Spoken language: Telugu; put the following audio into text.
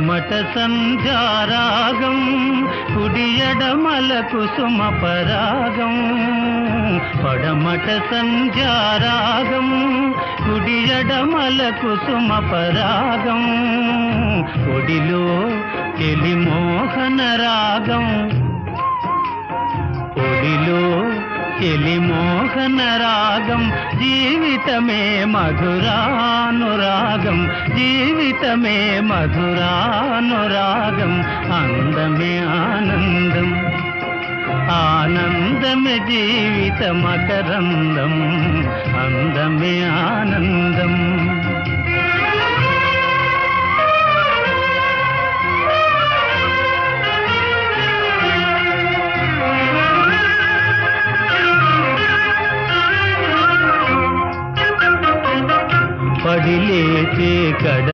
పడమట సంధ్యారాగం కుడియడమల కుసుమ పరాగం పడమట సంధ్యారాగం కుడియడమల కుసుమ పరాగం ఒడిలో చెలి మోహన రాగం ఒడిలో చెలి మోహన రాగం జీవితమే మధురానురాగం జీవితమే మధురానురాగం అందమే ఆనందం ఆనందమే జీవిత మకరందం అందమే ఆనందం